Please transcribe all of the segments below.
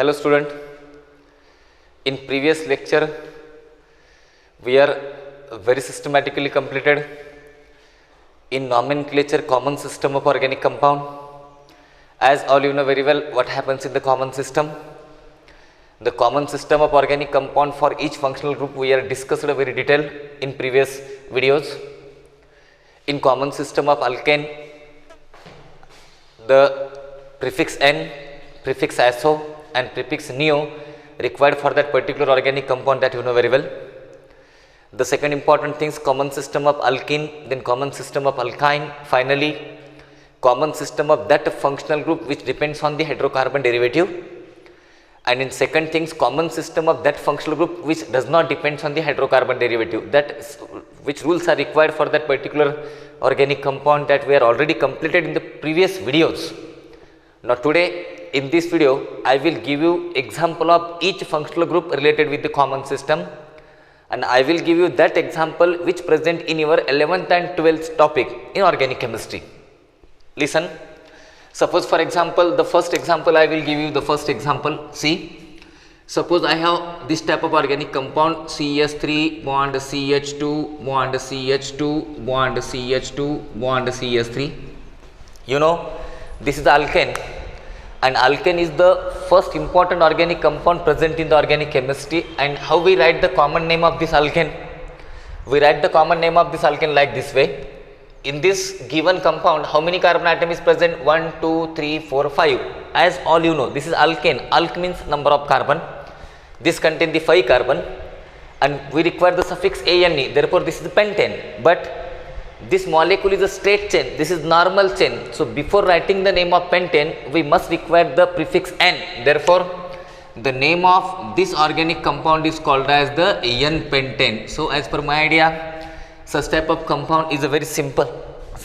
Hello student, in previous lecture we are very systematically completed in nomenclature common system of organic compound. As all you know very well what happens in the common system. The common system of organic compound for each functional group we are discussed in very detail in previous videos. In common system of alkane, the prefix N, prefix azo and prefix neo required for that particular organic compound that you know very well. The second important thing is common system of alkene, then common system of alkyne, finally common system of that functional group which depends on the hydrocarbon derivative, and in second things common system of that functional group which does not depends on the hydrocarbon derivative, that which rules are required for that particular organic compound that we are already completed in the previous videos. Now today in this video I will give you example of each functional group related with the common system, and I will give you that example which present in your 11th and 12th topic in organic chemistry. Listen, suppose for example the first example I will give you the first example. See, suppose I have this type of organic compound CH3 bond CH2 bond CH2 bond CH2 bond CH3. You know this is the alkane, and alkane is the first important organic compound present in the organic chemistry. And how we write the common name of this alkane? We write the common name of this alkane like this way. In this given compound, how many carbon atom is present? 1, 2, 3, 4, 5. As all you know, this is alkane. Alk means number of carbon. This contains the 5 carbon, and we require the suffix ane. Therefore, this is the pentane. But this molecule is a straight chain. This is normal chain. So before writing the name of pentane, we must require the prefix N. Therefore, the name of this organic compound is called as the N-pentane. So as per my idea, such type of compound is a very simple.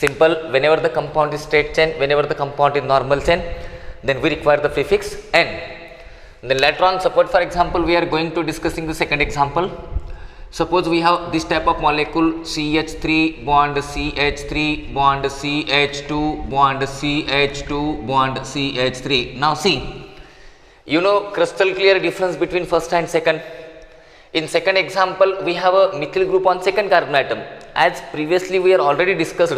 Whenever the compound is straight chain, whenever the compound is normal chain, then we require the prefix N. Then later on, suppose for example we are going to discussing the second example. Suppose we have this type of molecule CH3 bond CH3 bond CH2 bond CH2 bond CH3. Now see, you know crystal clear difference between first and second. In second example we have a methyl group on second carbon atom. As previously we are already discussed,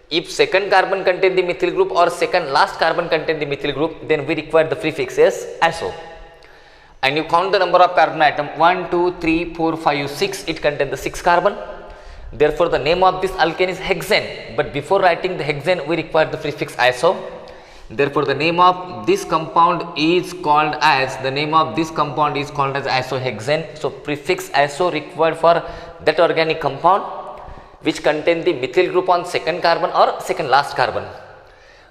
if second carbon contain the methyl group or second last carbon contain the methyl group, then we require the prefix as azo. And you count the number of carbon atom 1, 2, 3, 4, 5, 6, it contains the 6 carbon. Therefore, the name of this alkane is hexane, but before writing the hexane we require the prefix iso. Therefore, the name of this compound is called as isohexane. So, prefix iso required for that organic compound which contain the methyl group on second carbon or second last carbon.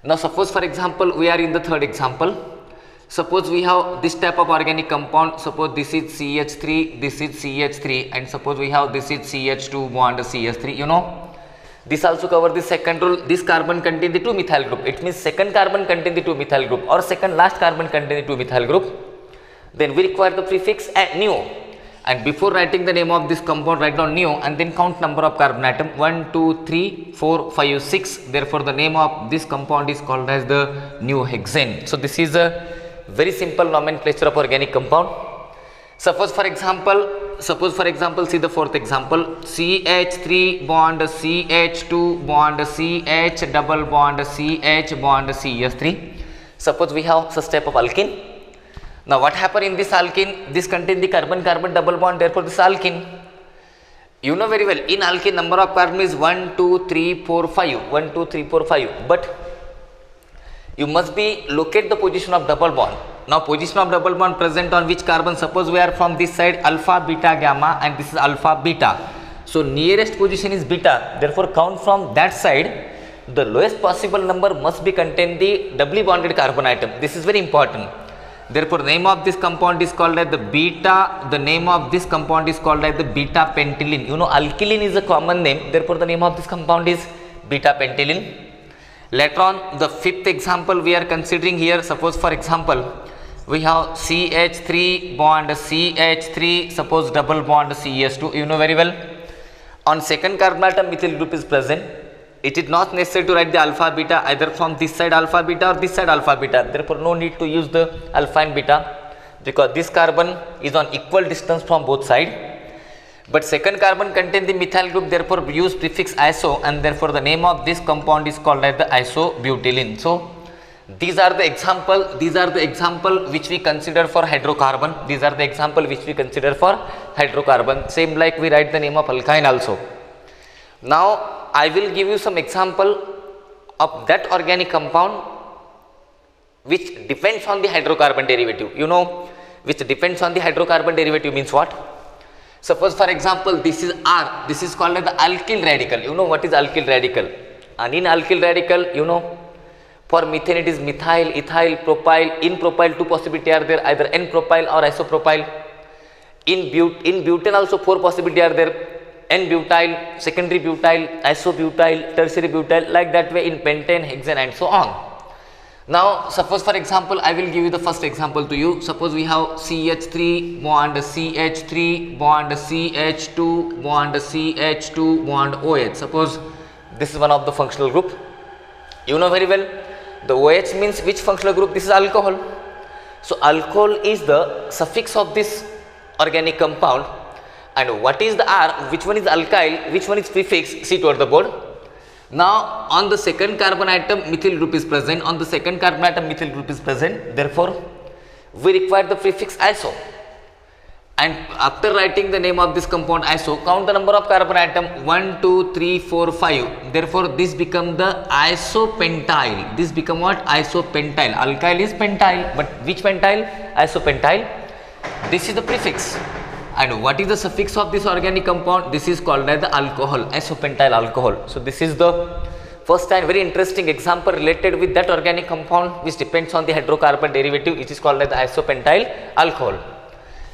Now, suppose for example we are in the third example. Suppose we have this type of organic compound, suppose this is CH3, this is CH3, and suppose we have this is CH2 bond CH3. You know, this also cover the second rule. This carbon contain the 2 methyl group. It means second carbon contain the 2 methyl group or second last carbon contain the 2 methyl group. Then we require the prefix neo. And before writing the name of this compound, write down neo and then count number of carbon atom 1, 2, 3, 4, 5, 6. Therefore, the name of this compound is called as the neohexane. So, this is a very simple nomenclature of organic compound. Suppose for example see the fourth example, CH3 bond CH2 bond CH double bond CH bond CH3. Suppose we have such type of alkene. Now what happen in this alkene? This contain the carbon-carbon double bond, therefore this alkene. You know very well, in alkene number of carbon is 1, 2, 3, 4, 5. 1, 2, 3, 4, 5. But you must be locate the position of double bond. Now position of double bond present on which carbon? Suppose we are from this side alpha, beta, gamma, and this is alpha, beta. So nearest position is beta. Therefore count from that side. The lowest possible number must be contain the doubly bonded carbon atom. This is very important. Therefore name of this compound is called as the beta. The name of this compound is called as the beta pentylene. You know alkylene is a common name. Therefore the name of this compound is beta pentylene. Later on, the fifth example we are considering here. Suppose for example we have CH3 bond CH3, suppose double bond CH2. You know very well, on second carbon atom methyl group is present. it is not necessary to write the alpha beta either from this side alpha beta or this side alpha beta. Therefore, no need to use the alpha and beta. because this carbon is on equal distance from both sides, but second carbon contain the methyl group, therefore use prefix iso, and therefore the name of this compound is called as the isobutylene. So these are the example which we consider for hydrocarbon. These are the example which we consider for hydrocarbon. Same like we write the name of alkyne also. Now I will give you some example of that organic compound which depends on the hydrocarbon derivative. You know, which depends on the hydrocarbon derivative means what? Suppose for example this is R, this is called as the alkyl radical. You know what is alkyl radical? And in alkyl radical, you know, for methane it is methyl, ethyl, propyl. In propyl two possibilities are there, either N-propyl or isopropyl. In butane also four possibilities are there, N-butyl, secondary butyl, isobutyl, tertiary butyl, like that way in pentane, hexane and so on. Now suppose for example I will give you the first example to you. Suppose we have CH3 bond CH3 bond CH2 bond CH2 bond OH. Suppose this is one of the functional group. You know very well, the OH means which functional group? This is alcohol. So alcohol is the suffix of this organic compound, and what is the R? Which one is alkyl? Which one is prefix? See toward the board. Now on the second carbon atom methyl group is present. On the second carbon atom methyl group is present. Therefore, we require the prefix iso. And after writing the name of this compound iso, count the number of carbon atom 1, 2, 3, 4, 5. Therefore, this become the isopentyl. This become what? Isopentyl. Alkyl is pentyl, but which pentyl? Isopentyl. This is the prefix. And what is the suffix of this organic compound? This is called as the alcohol, isopentyl alcohol. So this is the first and very interesting example related with that organic compound which depends on the hydrocarbon derivative, which is called as the isopentyl alcohol.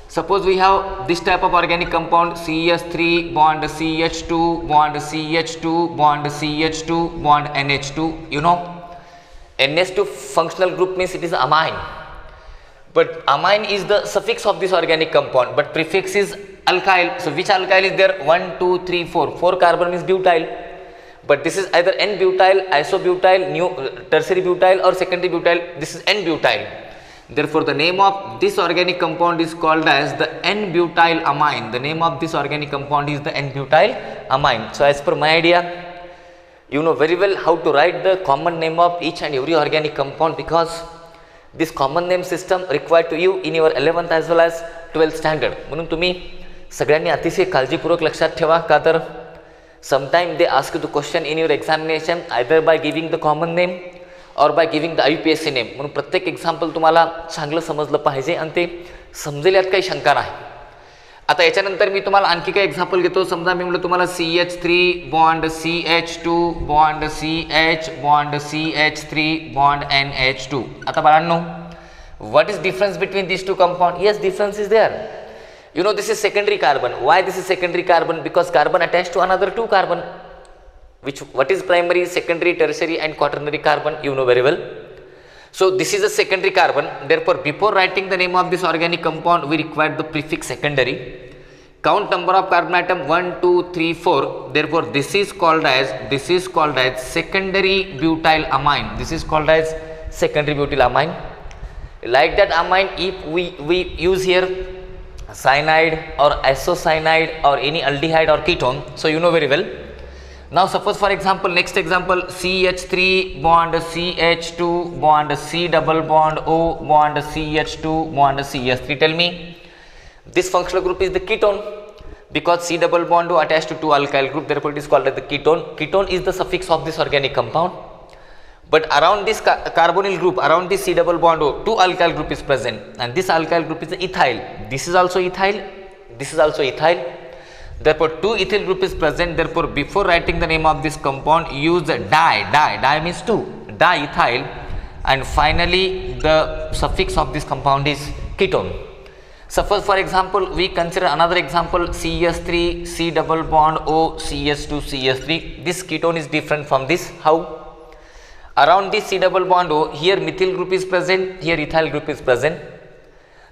Suppose we have this type of organic compound CH3 bond CH2 bond CH2 bond CH2 bond NH2. You know, NH2 functional group means it is amine, but amine is the suffix of this organic compound, but prefix is alkyl. So which alkyl is there? 1, 2, 3, 4. 4 carbon means butyl, but this is either N-butyl, isobutyl, tertiary butyl or secondary butyl. This is N-butyl. Therefore, the name of this organic compound is called as the N-butyl amine. The name of this organic compound is the N-butyl amine. So as per my idea, you know very well how to write the common name of each and every organic compound, because this common name system required to you in your 11th as well as 12th standard. म्हणून तुम्ही सगळ्यांनी अतिशय काळजीपूर्वक लक्षात ठेवा, का तर sometime they ask you the question in your examination either by giving the common name or by giving the UPSC name. म्हणून प्रत्येक एक्झाम्पल तुम्हाला चांगलं समजलं पाहिजे आणि ते समजेल यात काही शंका नाही. आता याच्यानंतर मी तुम्हाला आणखी काही एक्झाम्पल घेतो. समजा मी म्हटलं तुम्हाला CH3 bond CH2 bond CH bond CH3 bond NH2. आता बाळांनो, what is difference between these two compound? Yes, difference is there. You know, this is secondary carbon. Why this is secondary carbon? Because carbon attached to another two carbon. What is primary, secondary, tertiary and quaternary carbon? You know very well. So this is a secondary carbon. Therefore, before writing the name of this organic compound, we require the prefix secondary. Count number of carbon atom 1, 2, 3, 4. Therefore, this is called as secondary butyl amine. This is called as secondary butyl amine. Like that amine, if we use here cyanide or isocyanide or any aldehyde or ketone, so you know very well. Now suppose for example, next example, CH3 bond CH2 bond C double bond O bond CH2 bond CH3. Tell me, this functional group is the ketone, because C double bond O attached to two alkyl group, therefore it is called as the ketone. Ketone is the suffix of this organic compound, but around this carbonyl group, around this C double bond O, two alkyl group is present, and this alkyl group is the ethyl. This is also ethyl, this is also ethyl. Therefore, two ethyl group is present. Therefore, before writing the name of this compound, use the di means two, diethyl, and finally the suffix of this compound is ketone. Suppose for example, we consider another example, CH3 C double bond O CH2 CH3. This ketone is different from this. How? Around this C double bond O, here methyl group is present, here ethyl group is present.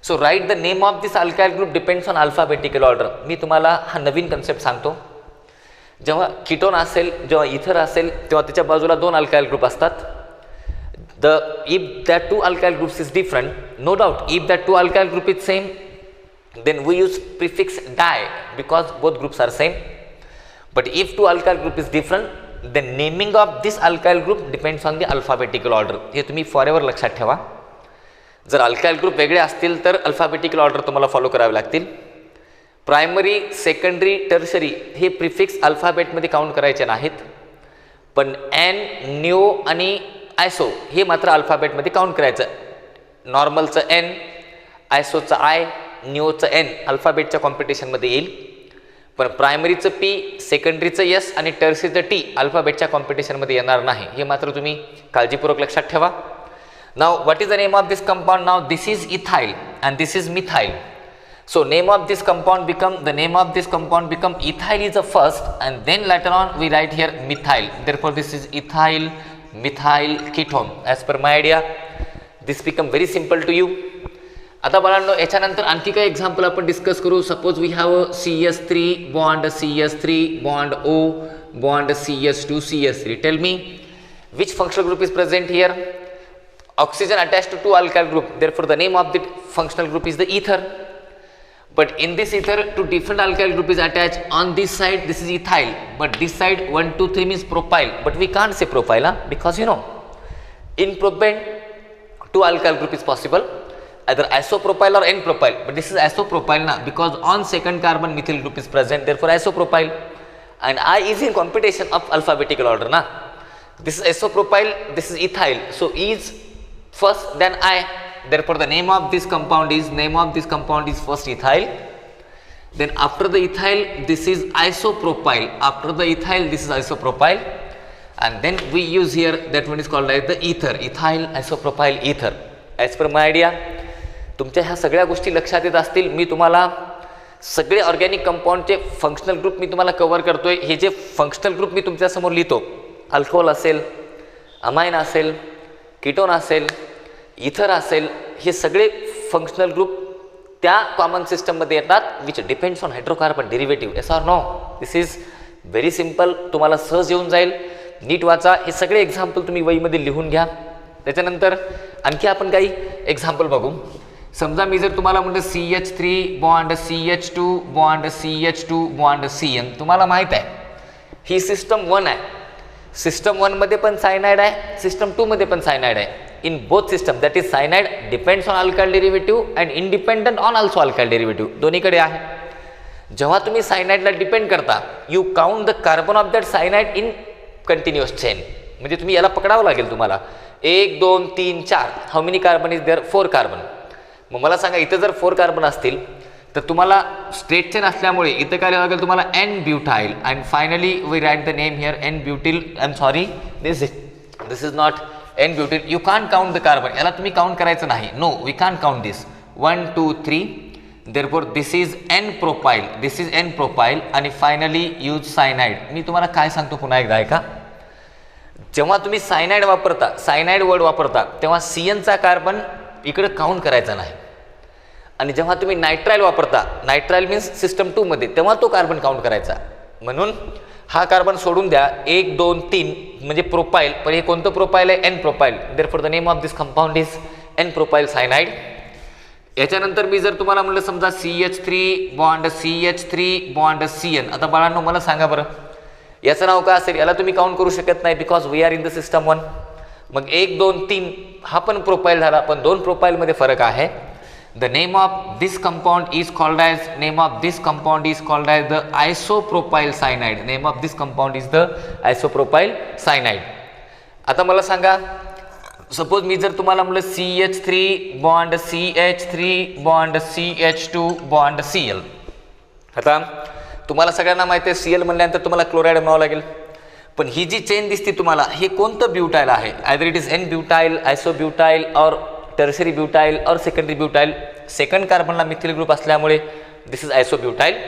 So write the name of this alkyl group depends on alphabetical order. मी तुम्हाला हा नवीन concept सांगतो. जेव्हा ketone असेल, जेव्हा इथर असेल, तेव्हा त्याच्या बाजूला दोन अल्काइल ग्रुप असतात. if that two alkyl groups is different, no doubt if that two alkyl group is same, then we use prefix di because both groups are same. But if two alkyl group is different, the naming of this alkyl group depends on the alphabetical order. हे तुम्ही forever लक्षात ठेवा. जर alkyl group वेगळे असतील तर alphabetical order तुम्हाला follow करावे लागतील. प्रायमरी, सेकंडरी, टर्शरी हे प्रिफिक्स अल्फाबेटमध्ये काउंट करायचे नाहीत, पण एन, न्यू आणि आयसो हे मात्र अल्फाबेटमध्ये काउंट करायचं. नॉर्मलचं एन, आयसोचं आय, न्यूचं एन अल्फाबेटच्या कॉम्पिटिशनमध्ये येईल, पण प्रायमरीचं पी, सेकंडरीचं एस आणि टर्शरीचं टी अल्फाबेटच्या कॉम्पिटिशनमध्ये येणार नाही. हे मात्र तुम्ही काळजीपूर्वक लक्षात ठेवा. Now what is the name of this compound? Now this is ethyl and this is methyl. So name of this compound become ethyl is the first, and then later on we write here methyl. Therefore this is ethyl methyl ketone. As per my idea, this become very simple to you. आता बाळांनो याच्यानंतर आणखी काही example आपण discuss करू. Suppose we have CH3 bond CH3 bond O bond CH2 CH3. Tell me which functional group is present here? Oxygen attached to two alkyl group, therefore the name of the functional group is the ether. But in this ether, two different alkyl group is attached. On this side this is ethyl, but this side 1 2 3 means propyl, but we can't say propyl because you know in propane two alkyl group is possible, either isopropyl or n-propyl, but this is isopropyl because on second carbon methyl group is present, therefore isopropyl, and I is in computation of alphabetical order This is isopropyl, this is ethyl, so E is first then I, therefore the name of this compound is first ethyl, then after the ethyl this is isopropyl, after the ethyl this is isopropyl, and then we use here that one is called as the ether, ethyl isopropyl ether. As per my idea तुमच्या ह्या सगळ्या गोष्टी लक्षात येत असतील. मी तुम्हाला सगळे organic कंपाऊंडचे functional group मी तुम्हाला कव्हर करतोय. हे जे फंक्शनल ग्रुप मी तुमच्या समोर लिहितो, अल्कोहोल असेल, अमाइन असेल, कीटोन असेल, इथर असेल, हे सगळे फंक्शनल ग्रुप त्या कॉमन सिस्टममध्ये येतात which depends on hydrocarbon derivative. Yes or no? This is very simple. तुम्हाला सहज येऊन जाईल. नीट वाचा. हे सगळे एक्झाम्पल तुम्ही वहीमध्ये लिहून घ्या. त्याच्यानंतर आणखी आपण काही एक्झाम्पल बघू. समजा मी जर तुम्हाला म्हटलं CH3 bond CH2 bond CH2 bond CN, तुम्हाला माहीत आहे ही सिस्टम 1 आहे. सिस्टम 1 मध्ये पण सायनाइड आहे, सिस्टम 2 मध्ये पण सायनाइड आहे. In both system that is cyanide depends on alkyl derivative and independent on also alkyl derivative, दोन्हीकडे आहे. जेव्हा तुम्ही सायनाइडला डिपेंड करता, you count the carbon of that cyanide in continuous chain. म्हणजे तुम्ही याला पकडावं लागेल तुम्हाला. 1 2 3 4 how many carbon is there? 4 carbon. मग मला सांगा इथं जर 4 कार्बन असतील तर तुम्हाला स्ट्रेट चेन असल्यामुळे इथं काय लागेल तुम्हाला N butyl, and finally we write the name here N butyl. I am sorry, this is not N butyl. You can't count the carbon. याला तुम्ही काउंट करायचं नाही. No, we can't count this. 1 2 3. Therefore this is N propyl, this is N propyl, आणि finally use cyanide. मी तुम्हाला काय सांगतो पुन्हा एकदा ऐका. जेव्हा तुम्ही सायनाइड वापरता, सायनाइड वर्ड वापरता, तेव्हा CNचा कार्बन इकडे काउंट करायचा नाही, आणि जेव्हा तुम्ही नायट्राइल वापरता, नायट्राइल मीन्स सिस्टम 2 मध्ये, तेव्हा तो कार्बन काउंट करायचा. म्हणून हा कार्बन सोडून द्या. 1 2 3 म्हणजे प्रोपाइल, पण हे कोणतं प्रोपाइल आहे? N propyl. Therefore the name of this compound is N propyl cyanide. याच्यानंतर मी जर तुम्हाला म्हटलं समजा CH3 बॉन्ड CN, आता बाळांनो मला सांगा बरं याचं नाव काय असेल? याला तुम्ही काउंट करू शकत नाही because we are in the system 1. मग 1 2 3 हा पण प्रोपाइल झाला, पण 2 प्रोपाइल मध्ये फरक आहे. The name of this compound is called as the isopropyl cyanide. Name of this compound is the isopropyl cyanide. आता मला सांगा, सपोज मी जर तुम्हाला म्हटलं CH3 bond CH3 bond CH2 bond Cl. आता तुम्हाला सगळ्यांना माहिती आहे Cl म्हणल्यानंतर तुम्हाला क्लोराईड म्हणावं लागेल, पण ही जी चेन दिसते तुम्हाला, हे कोणतं ब्युटाइल आहे? Either it is N butyl, isobutyl और टर्शरी ब्युटाइल और सेकंडरी ब्युटाइल. सेकंड कार्बनला मिथिल ग्रुप असल्यामुळे this is isobutyl.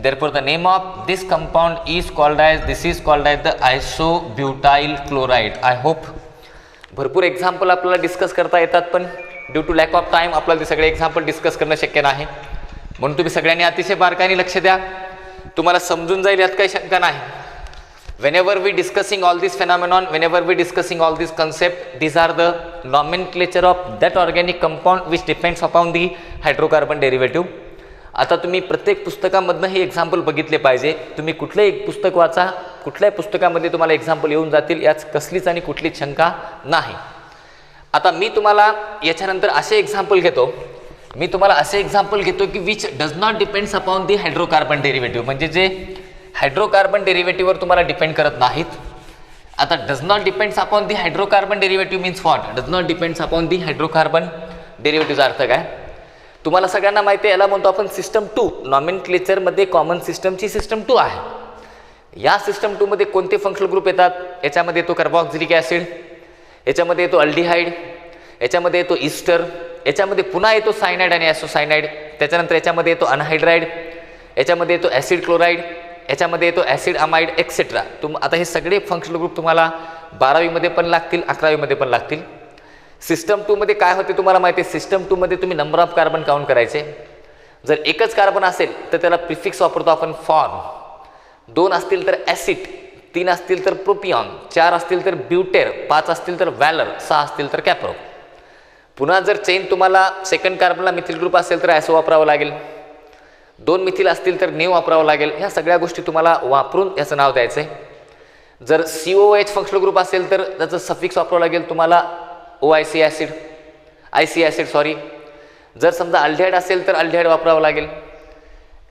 Therefore the name of this compound is called as the isobutyl chloride. I hope भरपूर example आपल्याला discuss करता येतात, पण due to lack of time आपल्याला ते सगळे एक्झाम्पल डिस्कस करणं शक्य नाही. म्हणून तुम्ही सगळ्यांनी अतिशय बारकाईने लक्ष द्या. तुम्हाला समजून जाईल, यात काही शंका नाही. Whenever we discussing all this phenomenon, whenever we discussing all this concept, these are the nomenclature of that organic compound which depends upon the hydrocarbon derivative. आता तुम्ही प्रत्येक पुस्तकामधनं हे एक्झाम्पल बघितले पाहिजे. तुम्ही कुठलंही एक पुस्तक वाचा, कुठल्याही पुस्तकामध्ये तुम्हाला एक्झाम्पल येऊन जातील, याच कसलीच आणि कुठलीच शंका नाही. आता मी तुम्हाला याच्यानंतर असे एक्झाम्पल घेतो, की which does not depends upon the hydrocarbon derivative, म्हणजे जे हायड्रोकार्बन डेरिव्हेटिव्हवर तुम्हाला डिपेंड करत नाहीत. आता does not depends upon the hydrocarbon derivative means what? Does not depends upon the hydrocarbon डेरिव्हेटिव्हचा अर्थ काय? तुम्हाला सगळ्यांना माहिती आहे, याला म्हणतो आपण सिस्टम 2. नॉमेनक्लेचरमध्ये कॉमन सिस्टमची सिस्टम 2 आहे. या सिस्टम 2 मध्ये कोणते फंक्शनल ग्रुप येतात? याच्यामध्ये येतो कार्बॉक्सिलिक ॲसिड, याच्यामध्ये येतो अल्डिहाइड, याच्यामध्ये येतो इस्टर, याच्यामध्ये पुन्हा येतो सायनाइड आणि ॲसोसायनाइड, त्याच्यानंतर याच्यामध्ये येतो अनहायड्राइड, याच्यामध्ये येतो ॲसिड क्लोराइड, याच्यामध्ये येतो ॲसिड अमाइड एक्सेट्रा. आता हे सगळे फंक्शनल ग्रुप तुम्हाला 12वी मध्ये पण लागतील, 11वी मध्ये पण लागतील. सिस्टम 2 मध्ये काय होते तुम्हाला माहिती आहे? सिस्टम 2 मध्ये तुम्ही नंबर ऑफ कार्बन काउंट करायचे. जर एकच कार्बन असेल तर त्याला प्रिफिक्स वापरतो आपण फॉर्म, 2 असतील तर ॲसिड, 3 असतील तर प्रोपिऑन, 4 असतील तर ब्युटेर, 5 असतील तर व्हॅलर, 6 असतील तर कॅप्रो. पुन्हा जर चेन तुम्हाला सेकंड कार्बनला मिथिल ग्रुप असेल तर ॲसो वापरावं लागेल, 2 मिथिल असतील तर नेव वापरावं लागेल. ह्या सगळ्या गोष्टी तुम्हाला वापरून याचं नाव द्यायचं आहे. जर COOH फंक्शनल ग्रुप असेल तर त्याचं सफिक्स वापरावं लागेल तुम्हाला OIC ॲसिड, सॉरी. जर समजा अल्डिहाइड असेल तर अल्डिहाइड वापरावं लागेल,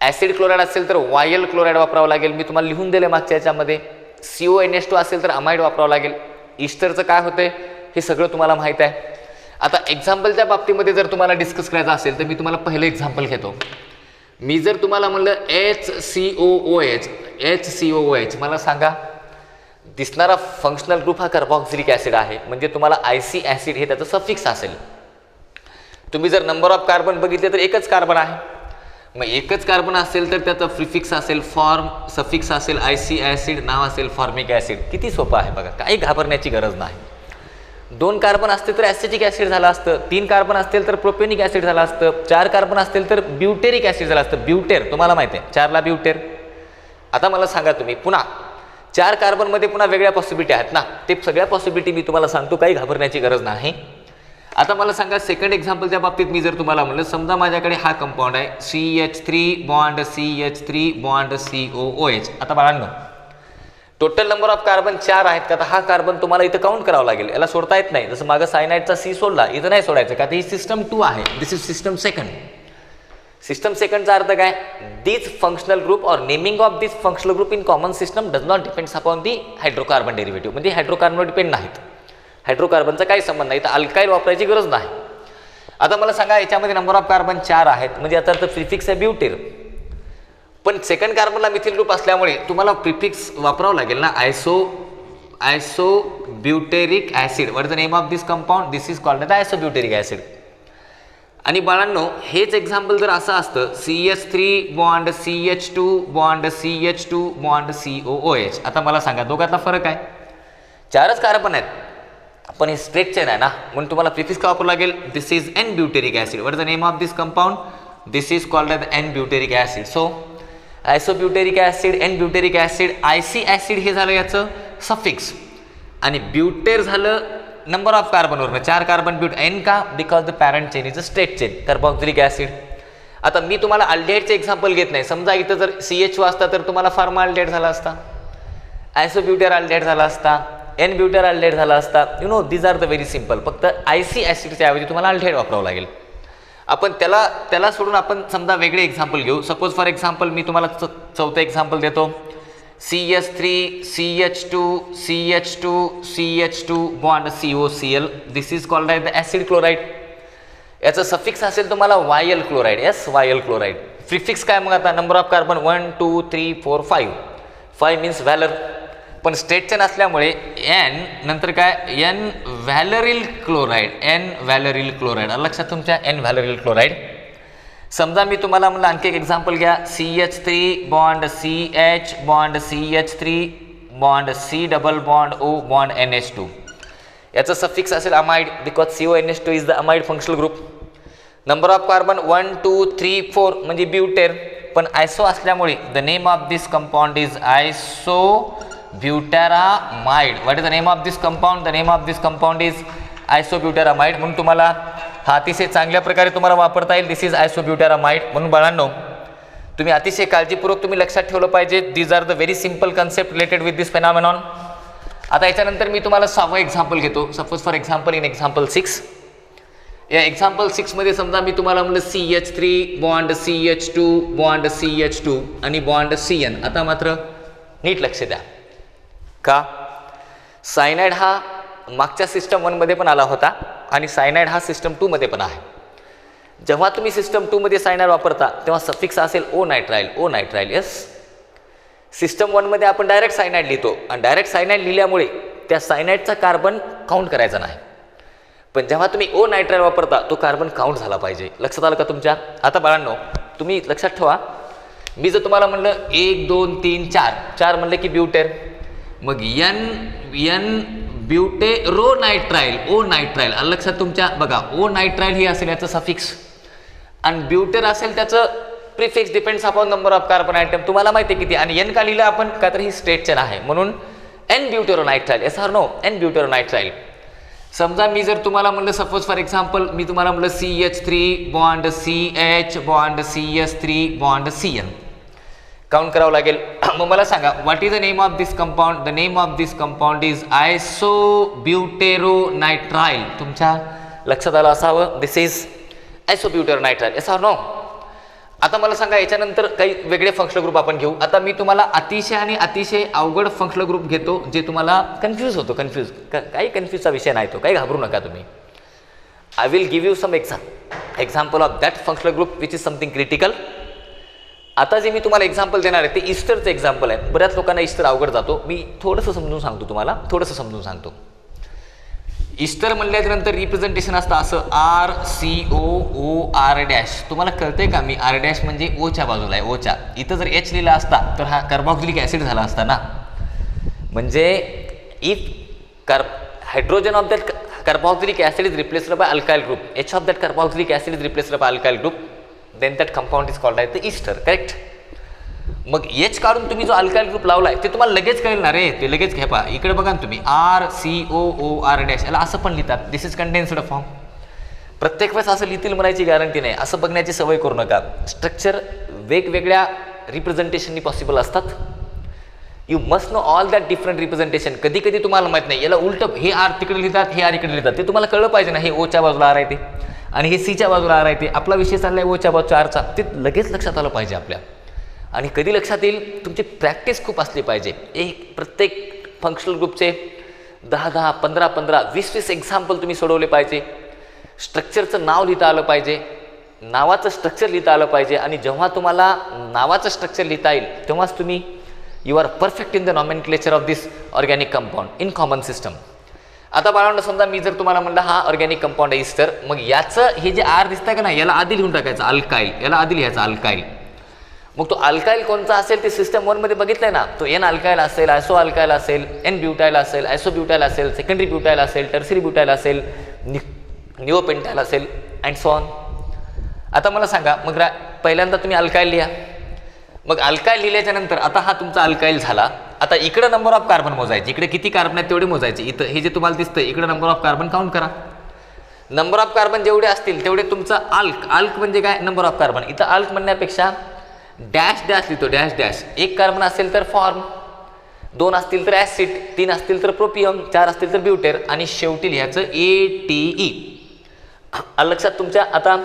ॲसिड क्लोराइड असेल तर वायल क्लोराइड वापरावं लागेल. मी तुम्हाला लिहून दिले मागच्या याच्यामध्ये. CONH2 असेल तर अमाइड वापरावं लागेल. इस्टरचं काय होतंय हे सगळं तुम्हाला माहीत आहे. आता एक्झाम्पलच्या बाबतीमध्ये जर तुम्हाला डिस्कस करायचं असेल तर मी तुम्हाला पहिलं एक्झाम्पल घेतो. मी जर तुम्हाला म्हणलं HCOOH, मला सांगा दिसणारा फंक्शनल ग्रुप हा कार्बॉक्सिलिक ॲसिड आहे, म्हणजे तुम्हाला IC ॲसिड हे त्याचं सफिक्स असेल. तुम्ही जर नंबर ऑफ कार्बन बघितले तर एकच कार्बन आहे. मग एकच कार्बन असेल तर त्याचं प्रिफिक्स असेल फॉर्म, सफिक्स असेल IC ॲसिड, नाव असेल फॉर्मिक ॲसिड. किती सोपं आहे बघा, काही घाबरण्याची गरज नाही. 2 कार्बन असतील तर ॲसिटिक ॲसिड झालं असतं, 3 कार्बन असतील तर प्रोपेनिक ॲसिड झालं असतं, 4 कार्बन असतील तर ब्युटेरिक ॲसिड झालं असतं. ब्युटेर तुम्हाला माहिती आहे, 4ला ब्युटेर. आता मला सांगा तुम्ही, पुन्हा 4 कार्बनमध्ये पुन्हा वेगळ्या पॉसिबिलिटी आहेत ना, ते सगळ्या पॉसिबिलिटी मी तुम्हाला सांगतो, काही घाबरण्याची गरज नाही. आता मला सांगा सेकंड एक्झाम्पलच्या बाबतीत मी जर तुम्हाला म्हणलं, समजा माझ्याकडे हा कंपाऊंड आहे CH3 bond CH3 bond COOH. आता बाळांनो, टोटल नंबर ऑफ कार्बन 4 आहेत का? तर हा कार्बन तुम्हाला इथं काउंट करावा लागेल, याला सोडता येत नाही. जसं मागं सायनाइडचा C सोडला, इथं नाही सोडायचं का? ही सिस्टम 2 आहे. This is system second. सिस्टम सेकंडचा अर्थ काय? This functional group or naming of this functional group in common system does not depends upon the hydrocarbon derivative, म्हणजे हायड्रोकार्बनवर डिपेंड नाहीत. हायड्रोकार्बनचा काही संबंध नाही, तर अल्काईल वापरायची गरज नाही. आता मला सांगा, याच्यामध्ये नंबर ऑफ कार्बन 4 आहेत, म्हणजे याचा अर्थ प्रिफिक्स आहे ब्युटेर. पण सेकंड कार्बनला मिथिल ग्रुप असल्यामुळे तुम्हाला प्रिफिक्स वापरावं लागेल ना, iso butyric acid. What is the name of this compound? This is called the isobutyric acid. आणि बाळांनो, हेच एक्झाम्पल जर असं असतं CH3 bond CH2 bond CH2 bond COOH. आता मला सांगा, दोघातला फरक आहे? 4च कार्बन आहेत, पण हे स्ट्रेट चेन आहे ना, म्हणून तुम्हाला प्रिफिक्स का वापरावं लागेल? This is N butyric acid. What is the name of this compound? This is called the N butyric acid. So isobutyric acid, N butyric acid, IC acid हे झालं याचं सफिक्स, आणि ब्युटेर झालं नंबर ऑफ कार्बनवरनं 4 carbon but. N का? Because the parent chain is a straight chain, carboxylic acid. आता मी तुम्हाला अल्डिहाइडचे एक्झाम्पल घेत नाही. समजा इथं जर CH असता तर तुम्हाला फार्मा अल्डिहाइड झाला असता, आयसोब्युटेर अल्डिहाइड झाला असता, N ब्युटेर अल्डिहाइड झाला असता. You know, these are the very simple. फक्त IC ॲसिडच्या ऐवजी तुम्हाला अल्डिहाइड वापरावं लागेल. आपण त्याला सोडून आपण समजा वेगळे एक्झाम्पल घेऊ. सपोज फॉर एक्झाम्पल मी तुम्हाला चौथं एक्झाम्पल देतो. CH3 CH2 bond COCl. This is called the acid chloride. याचं सफिक्स असेल तुम्हाला oyl chloride. Yes, oyl chloride. Prefix काय मग? आता number of carbon 1 2 3 4 5. 5 means valer. पण स्ट्रेट चेन असल्यामुळे N नंतर काय? N valeryl chloride. N valeryl chloride. लक्षात तुमच्या, N व्हॅलरिल क्लोराइड. समजा मी तुम्हाला म्हणलं आणखी एक एक्झाम्पल घ्या. CH3 bond CH bond CH3 bond C double bond O bond NH2. याचं सफिक्स असेल amide, because CONH2 is the amide functional group. Number of carbon 1 2 3 4 म्हणजे ब्युटेर. पण आयसो असल्यामुळे the name of this compound is iso butyramide. What is the name of this compound? The name of this compound is isobutyramide. म्हणून तुम्हाला हा अतिशय चांगल्या प्रकारे तुम्हाला वापरता येईल. दिस इज आयसोब्युटॅरामाइड. म्हणून बाळांनो तुम्ही अतिशय काळजीपूर्वक तुम्ही लक्षात ठेवलं पाहिजे. These are the very simple concept related with this phenomenon. आता याच्यानंतर मी तुम्हाला 6वं एक्झाम्पल घेतो. Suppose for example in example 6. या एक्झाम्पल 6 मध्ये समजा मी तुम्हाला म्हणलं CH3 bond CH2 bond CH2 आणि बॉन्ड CN. आता मात्र नीट लक्ष द्या. का? सायनाइड हा मागच्या सिस्टम 1 मध्ये पण आला होता आणि सायनाइड हा सिस्टम 2 मध्ये पण आहे. जेव्हा तुम्ही सिस्टम 2 मध्ये सायनाइड वापरता तेव्हा सफिक्स असेल ओ नायट्राइल. ओ नायट्राइल. यस. सिस्टम 1 मध्ये आपण डायरेक्ट सायनाइड लिहितो आणि डायरेक्ट सायनाइड लिहिल्यामुळे त्या सायनाइडचा कार्बन काउंट करायचा नाही. पण जेव्हा तुम्ही ओ नायट्राइल वापरता तो कार्बन काउंट झाला पाहिजे. लक्षात आलं का तुमच्या? आता बाळांनो तुम्ही लक्षात ठेवा. मी जर तुम्हाला म्हणलं 1 2 3 4 म्हणलं की ब्युटेर. मग एन ब्युटेरो नायट्राइल. ओ नायट्राइल. आलं लक्षात तुमच्या? बघा ओ नायट्राइल ही असेल याचं सफिक्स आणि ब्युटेर असेल त्याचं prefix. Depends upon number of carbon item. तुम्हाला माहिती आहे किती. आणि एन का लिहिलं आपण? का तर ही स्ट्रेट चेन आहे म्हणून N butyro nitrile. Yes or no? N butyro nitrile. समजा मी जर तुम्हाला म्हणलं सपोज फॉर एक्झाम्पल मी तुम्हाला म्हणलं CH3 bond CH bond CH3 bond CN. Count करावं लागेल. मग मला सांगा what is the name of this compound? The name of this compound is isobutyronitrile. तुमच्या लक्षात आलं असावं. This is isobutyronitrile. Yes or no? आता मला सांगा याच्यानंतर काही वेगळे फंक्शनल ग्रुप आपण घेऊ. आता मी तुम्हाला अतिशय आणि अतिशय अवघड फंक्शनल ग्रुप घेतो जे तुम्हाला कन्फ्यूज होतो. काही कन्फ्यूजचा विषय नाही तो. काही घाबरू नका तुम्ही. I will give you some example of that functional group which is something critical. आता जे मी तुम्हाला एक्झाम्पल देणार आहे ते ईस्टरचं एक्झाम्पल आहे. बऱ्याच लोकांना ईस्टर अवघड जातो. मी थोडंसं समजून सांगतो तुम्हाला. थोडंसं सांगतो. ईस्टर म्हणल्यानंतर रिप्रेझेंटेशन असतं असं RCOOR'. तुम्हाला कळतंय का? मी R' म्हणजे ओच्या बाजूला आहे. ओच्या इथं जर H लिहिला असता तर हा कार्बॉक्सिलिक ॲसिड झाला असता ना. म्हणजे if hydrogen of that carboxylic acid is replaced by alkyl group. H of that carboxylic acid is replaced by alkyl group. Then that compound is called as the ester. Correct. मग H काढून तुम्ही जो alkyl group लावलाय ते तुम्हाला लगेच कळणार आहे. ते लगेच घ्या. पहा इकडे बघा ना तुम्ही RCOOR'. याला असं पण लिहितात. दिस इज कंडेन्स्ड फॉर्म. प्रत्येक वेळेस असं लिहितील म्हणायची गॅरंटी नाही. असं बघण्याची सवय करू नका. स्ट्रक्चर वेगवेगळ्या रिप्रेझेंटेशननी पॉसिबल असतात. You must know all that different representation. कधी कधी तुम्हाला माहित नाही याला उलट हे R तिकडे लिहितात हे R इकडे लिहितात. ते तुम्हाला कळलं पाहिजे ना. हे ओच्या बाजूला R आहे ते आणि हे Cच्या बाजूला R आहे ते. आपला विषय चाललाय ओच्या बाजूच्या Rचा. ते लगेच लक्षात आलं पाहिजे आपल्या. आणि कधी लक्षात येईल? तुमची प्रॅक्टिस खूप असली पाहिजे. प्रत्येक फंक्शनल ग्रुपचे 10-10, 15-15, 20-20 एक्झाम्पल तुम्ही सोडवले पाहिजे. स्ट्रक्चरचं नाव लिहिता आलं पाहिजे. नावाचं स्ट्रक्चर लिहिता आलं पाहिजे. आणि जेव्हा तुम्हाला नावाचं स्ट्रक्चर लिहिता येईल तेव्हाच तुम्ही you are perfect in the nomenclature of this organic compound in common system. आता बाळांनो समजा मी जर तुम्हाला म्हणलं हा ऑर्गॅनिक कंपाऊंड आहे ईस्टर. मग याचं हे जे R दिसतंय का ना याला आधी लिहून टाकायचं अल्काइल. याला आधी लिहायचं अल्काइल. मग तो अल्काइल कोणता असेल ते सिस्टम 1 मध्ये बघितलंय ना. तो N अल्काइल असेल, आयसो अल्काइल असेल, N ब्युटाइल असेल, आयसोब्युटाइल असेल, सेकंडरी ब्युटाइल असेल, टर्सरी ब्युटाइल असेल, निओपेंटाइल असेल अँड सो ऑन. आता मला सांगा मग पहिल्यांदा तुम्ही अल्काइल लिहा. मग अल्काइल लिहिल्याच्या नंतर आता हा तुमचा अल्काइल झाला. आता इकडे नंबर ऑफ कार्बन मोजायचे. इकडे किती कार्बन आहेत तेवढे मोजायचे. इथं हे जे तुम्हाला दिसतं इकडे नंबर ऑफ कार्बन काउंट करा. नंबर ऑफ कार्बन जेवढे असतील तेवढे तुमचं आल्क म्हणजे काय? Number of carbon. इथं आल्क म्हणण्यापेक्षा डॅश लिहितो. डॅश. 1 कार्बन असेल तर फॉर्म, 2 असतील तर ॲसिड, 3 असतील तर प्रोपियम, 4 असतील तर ब्युटेर आणि शेवटी लिहायचं ATE. लक्षात तुमच्या? आता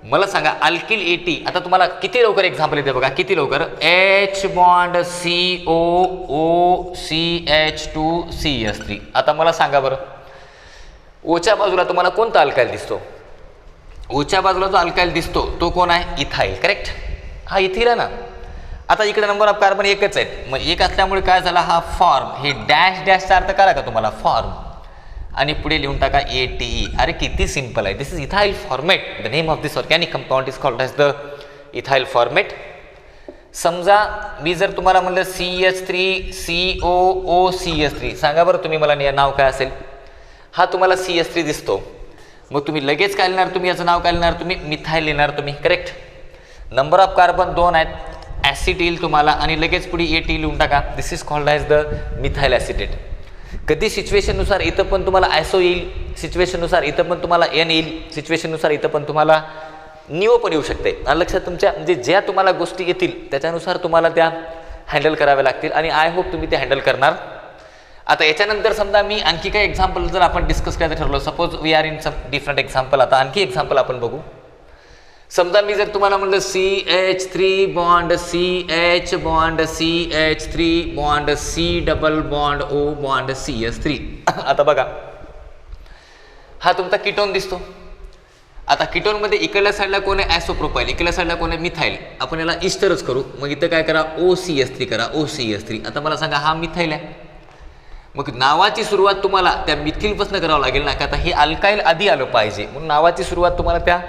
मला सांगा अल्किल AT. आता तुम्हाला किती लवकर एक्झाम्पल येते बघा. किती लवकर? H bond COOCH2CH3. आता मला सांगा बरं ओच्या बाजूला तुम्हाला कोणता अल्काइल दिसतो? ओच्या बाजूला जो अल्काइल दिसतो तो कोण आहे? इथाइल. करेक्ट. हा इथिल आहे ना. आता इकडे नंबर ऑफ कार्बन एकच आहेत. मग एक असल्यामुळे काय झाला? हा फॉर्म. हे डॅशचा अर्थ करा का तुम्हाला? फॉर्म. आणि पुढे लिहून टाका ATE. अरे किती सिंपल आहे. This is ethyl formate. The name of this organic compound is called as the ethyl formate. समजा मी जर तुम्हाला म्हणलं CH3COOCH3. सांगा बरं तुम्ही मला नाव काय असेल? हा तुम्हाला CH3 दिसतो. मग तुम्ही लगेच काय लिहिणार? तुम्ही याचं नाव काय लिहिणार? तुम्ही मिथाइल लिहिणार तुम्ही. करेक्ट. नंबर ऑफ कार्बन 2 आहेत. ॲसिड येईल तुम्हाला आणि लगेच पुढे एट लिहून टाका. This is called as the methyl acetate. कधी सिच्युएशननुसार इथं पण तुम्हाला ॲसो येईल, सिच्युएशननुसार इथं पण तुम्हाला एन येईल, सिच्युएशननुसार इथं पण तुम्हाला निओ पण येऊ शकते. आणि लक्षात तुमच्या म्हणजे ज्या तुम्हाला गोष्टी येतील त्याच्यानुसार तुम्हाला त्या हँडल कराव्या लागतील आणि आय होप तुम्ही ते हँडल करणार. आता याच्यानंतर समजा मी आणखी काही एक्झाम्पल जर आपण डिस्कस करायचं ठरलो, suppose we are in some different example. आता आणखी एक्झाम्पल आपण बघू. समजा मी जर तुम्हाला म्हणलं CH3 bond CH bond CH3 bond C double bond O bond CH3. आता बघा हा तुमचा कीटोन दिसतो. आता कीटोनमध्ये इकडल्या साईडला कोण आहे ॲसोप्रोपाईल, इकडल्या साईडला कोण आहे मिथाईल. आपण याला इस्टरच करू. मग इथं काय करा OCH3 करा OCH3. आता मला सांगा हा मिथाईल आहे. मग नावाची सुरुवात तुम्हाला त्या मिथिलपासून करावं लागेल ना, का आता हे अल्काईल आधी आलं पाहिजे म्हणून नावाची सुरुवात तुम्हाला त्या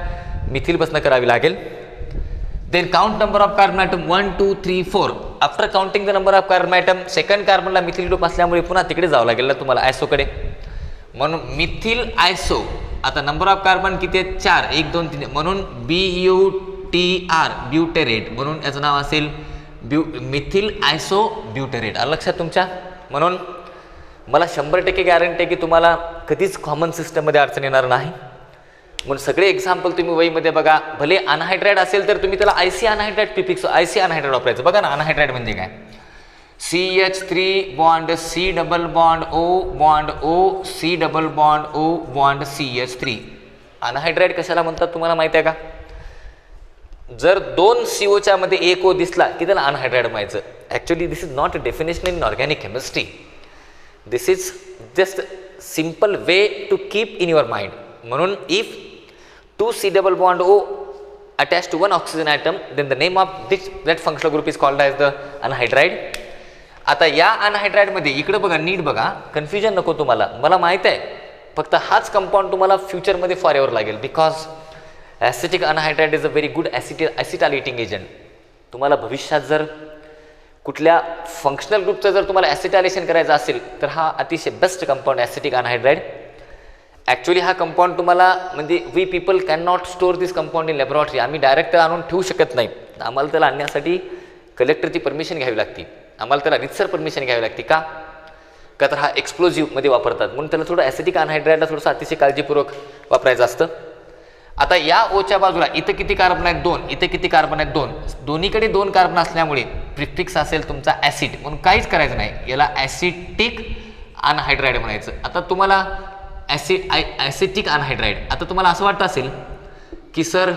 मिथिलपासून करावी लागेल. Then count number of carbon atom 1 2 3 4. After counting the number of carbon atom second कार्बनला मिथिल ग्रुप असल्यामुळे पुन्हा तिकडे जावं लागेल ना तुम्हाला ॲसोकडे. म्हणून मिथिल आयसो. आता नंबर ऑफ कार्बन किती आहेत 4 1 2 3 म्हणून BUTR ब्युटेरेट म्हणून याचं नाव असेल मिथिल आयसो ब्युटेरेट. आलं लक्षात तुमच्या. म्हणून मला 100% गॅरंटी आहे की तुम्हाला कधीच कॉमन सिस्टममध्ये अडचण येणार नाही. म्हणून सगळे एक्झाम्पल तुम्ही वहीमध्ये बघा. भले अनहायड्राइड असेल तर तुम्ही त्याला IC anhydride prefix IC anhydride वापरायचं. बघा ना अनहायड्राइड म्हणजे काय CH3 bond C double bond O C double bond O bond CH3. Anhydride कशाला म्हणतात तुम्हाला माहिती आहे का? जर 2 COच्या मध्ये एक O दिसला की त्याला अनहायड्राइड म्हणायचं. Actually this is not a definition in organic chemistry. This is just simple way to keep in your mind. म्हणून if 2 C double bond O attached to one oxygen atom, then the name of that functional group is called as the anhydride. आता या anhydride मध्ये इकडे बघा, नीट बघा, confusion नको तुम्हाला. मला माहित आहे फक्त हाच कंपाऊंड तुम्हाला फ्युचरमध्ये फॉर एव्हर लागेल. Because acetic anhydride is a very good acetylating agent. तुम्हाला भविष्यात जर कुठल्या फंक्शनल ग्रुपचं जर तुम्हाला ॲसिटायलेशन करायचं असेल तर हा अतिशय best compound acetic anhydride. Actually हा कंपाऊंड तुम्हाला म्हणजे we people can not store this compound in laboratory. आम्ही डायरेक्ट त्याला आणून ठेवू शकत नाही. आम्हाला त्याला आणण्यासाठी कलेक्टरची परमिशन घ्यावी लागते. आम्हाला त्याला रितसर परमिशन घ्यावी लागते. का तर हा एक्सप्लोजिव्हमध्ये वापरतात म्हणून त्याला थोडं ॲसिटिक अनहायड्राइडला थोडंसं अतिशय काळजीपूर्वक वापरायचं असतं. आता या ओच्या बाजूला इथं किती कार्बन आहेत 2, इथं किती कार्बन आहेत 2. दोन्हीकडे 2 कार्बन असल्यामुळे प्रिफिक्स असेल तुमचा ॲसिड म्हणून काहीच करायचं नाही. याला ॲसिटिक अनहायड्राइड म्हणायचं. आता तुम्हाला ॲसिटिक अनहायड्राइड. आता तुम्हाला असं वाटतं असेल की सर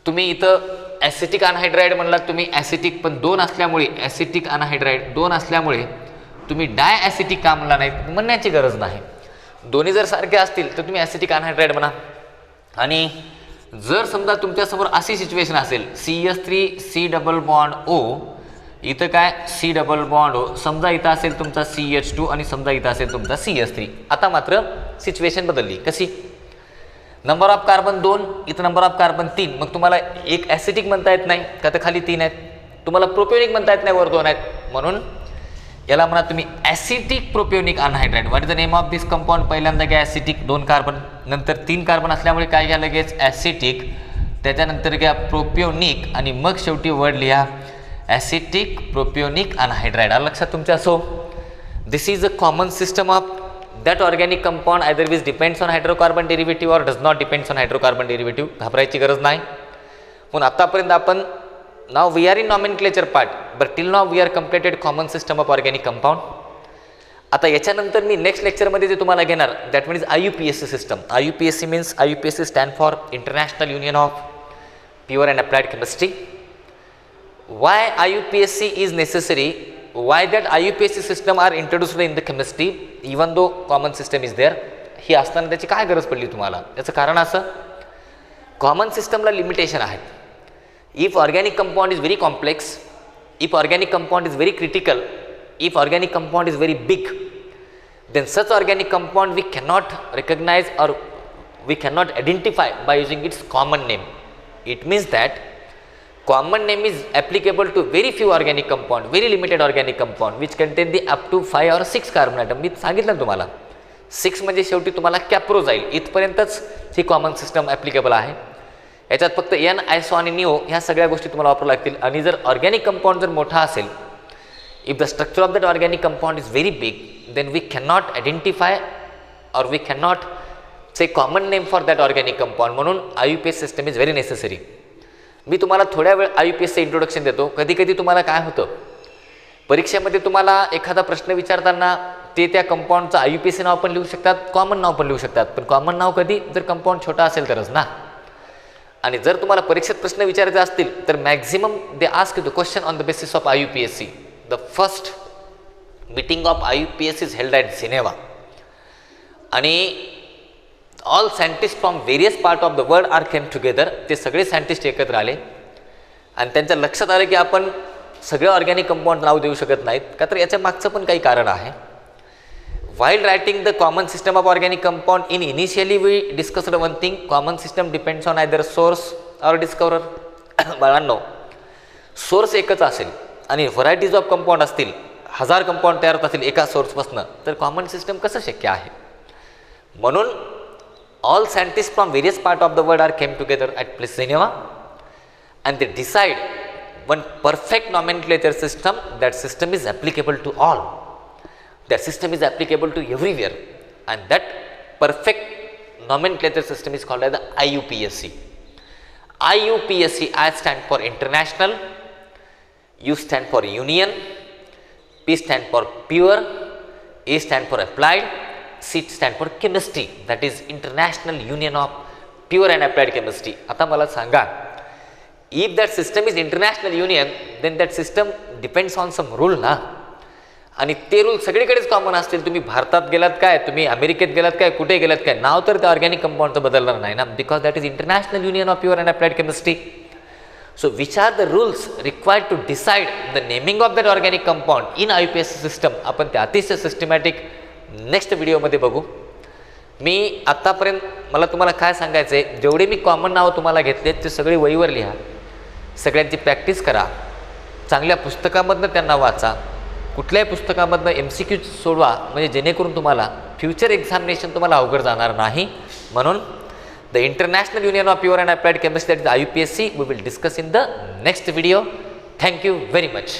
तुम्ही इथं ॲसिटिक अनहायड्राइड म्हणलात, तुम्ही ॲसिटिक पण 2 असल्यामुळे ॲसिटिक अनहायड्राइड 2 असल्यामुळे तुम्ही डाय ॲसिटिक का म्हणला नाही. म्हणण्याची गरज नाही. दोन्ही जर सारखे असतील तर तुम्ही ॲसिटिक अनहायड्राइड म्हणा. आणि जर समजा तुमच्यासमोर अशी सिच्युएशन असेल CH3 C double bond O, इथं काय C डबल बॉन्ड O, समजा इथं असेल तुमचा CH2 आणि समजा इथं असेल तुमचा CH3. आता मात्र सिच्युएशन बदलली. कशी? नंबर ऑफ कार्बन 2, इथं नंबर ऑफ कार्बन 3. मग तुम्हाला एक ॲसिटिक म्हणता येत नाही का तर खाली 3 आहेत. तुम्हाला प्रोपियोनिक म्हणता येत नाही, वर 2 आहेत. म्हणून याला म्हणा तुम्ही acetic propionic anhydride. What is the name of this compound? पहिल्यांदा घ्या ॲसिटिक 2 कार्बन, नंतर 3 कार्बन असल्यामुळे काय घ्या लगेच ॲसिटिक, त्याच्यानंतर घ्या प्रोपियोनिक आणि मग शेवटी वर्ड लिहा ॲसिटिक प्रोपियोनिक अनहायड्राइड. आलं लक्षात तुमच्या? So this is a common system of that organic compound either which depends on hydrocarbon derivative or does not depends on hydrocarbon derivative. घाबरायची गरज नाही. म्हणून आतापर्यंत आपण now we are in nomenclature part but till now we are completed common system of organic compound. आता याच्यानंतर मी next लेक्चरमध्ये जे तुम्हाला घेणार that means IUPAC system. IUPAC means IUPAC stand for International Union of Pure and Applied Chemistry. Why IUPAC is necessary? Why that IUPAC system are introduced in the chemistry even though common system is there? ही असताना त्याची काय गरज पडली तुम्हाला? त्याचं कारण असं, common सिस्टमला लिमिटेशन आहेत. If organic compound is very complex, if organic compound is very critical, if organic compound is very big, then such organic compound we cannot recognize or we cannot identify by using its common name. It means that common name is applicable to very few organic compound, very limited organic compound which contain the up to 5 or 6 carbon atom. मी सांगितलं तुम्हाला 6 म्हणजे शेवटी तुम्हाला कॅप्रो जाईल, इथपर्यंतच ही common system applicable आहे. याच्यात फक्त एन, आयसो आणि निओ ह्या सगळ्या गोष्टी तुम्हाला वापराव्या लागतील. आणि जर ऑर्गॅनिक कंपाऊंड जर मोठा असेल, if the structure of that organic compound is very big, then we cannot identify और we cannot say common name for that organic compound. म्हणून IUPAC system is very necessary. मी तुम्हाला थोड्या वेळ IUPACचं इंट्रोडक्शन देतो. कधी कधी तुम्हाला काय होतं, परीक्षेमध्ये तुम्हाला एखादा प्रश्न विचारताना ते त्या कंपाऊंडचं IUPAC नाव पण लिहू शकतात, कॉमन नाव पण लिहू शकतात. पण कॉमन नाव कधी, जर कंपाऊंड छोटा असेल तरच ना. आणि जर तुम्हाला परीक्षेत प्रश्न विचारायचे असतील तर maximum they ask the question on the basis of IUPAC. The first meeting of IUPAC is held at Geneva. आणि all scientist from various part of the world are came together. ते सगळे सायंटिस्ट एकत्र आले आणि त्यांच्या लक्षात आलं की आपण सगळे ऑर्गॅनिक कंपाऊंड नाव देऊ शकत नाहीत, का तर याच्या मागचं पण काही कारण आहे. While writing the common system of organic compound, initially we discussed one thing, common system depends on either source or discoverer. बाळांनो, सोर्स एकच असेल आणि व्हरायटीज ऑफ कंपाऊंड असतील, 1000 कंपाऊंड तयार होत असतील एका सोर्सपासून, तर कॉमन सिस्टम कसं शक्य आहे. म्हणून all scientist from various part of the world are came together at place Geneva and they decide one perfect nomenclature system. That system is applicable to all. That system is applicable to everywhere, and that perfect nomenclature system is called as the IUPAC. IUPAC, I stand for international, U stand for union, P stand for pure, A stand for applied, C stand for chemistry. That is international union of pure and applied chemistry. आता मला सांगा, if that system is international union, then that system depends on some rule ना. आणि ते rule सगळीकडेच common असतील. तुम्ही भारतात गेलात काय, तुम्ही अमेरिकेत गेलात काय, कुठे गेलात काय, नाव तर त्या ऑर्गॅनिक कंपाऊंडचं बदलणार नाही ना, because that is international union of pure and applied chemistry. So which are the rules required to decide the naming of that organic compound in IUPAC system, आपण ते अतिशय सिस्टमॅटिक नेक्स्ट व्हिडिओमध्ये बघू. मी आत्तापर्यंत मला तुम्हाला काय सांगायचं आहे, जेवढे मी कॉमन नावं तुम्हाला घेतले ते सगळे वहीवर लिहा, सगळ्यांची प्रॅक्टिस करा, चांगल्या पुस्तकामधनं त्यांना वाचा, कुठल्याही पुस्तकामधनं MCQ सोडवा, म्हणजे जेणेकरून तुम्हाला फ्युचर एक्झामिनेशन तुम्हाला अवघड जाणार नाही. म्हणून the international union of pure and applied chemistry, that is IUPAC, we will discuss in the next video. Thank you very much.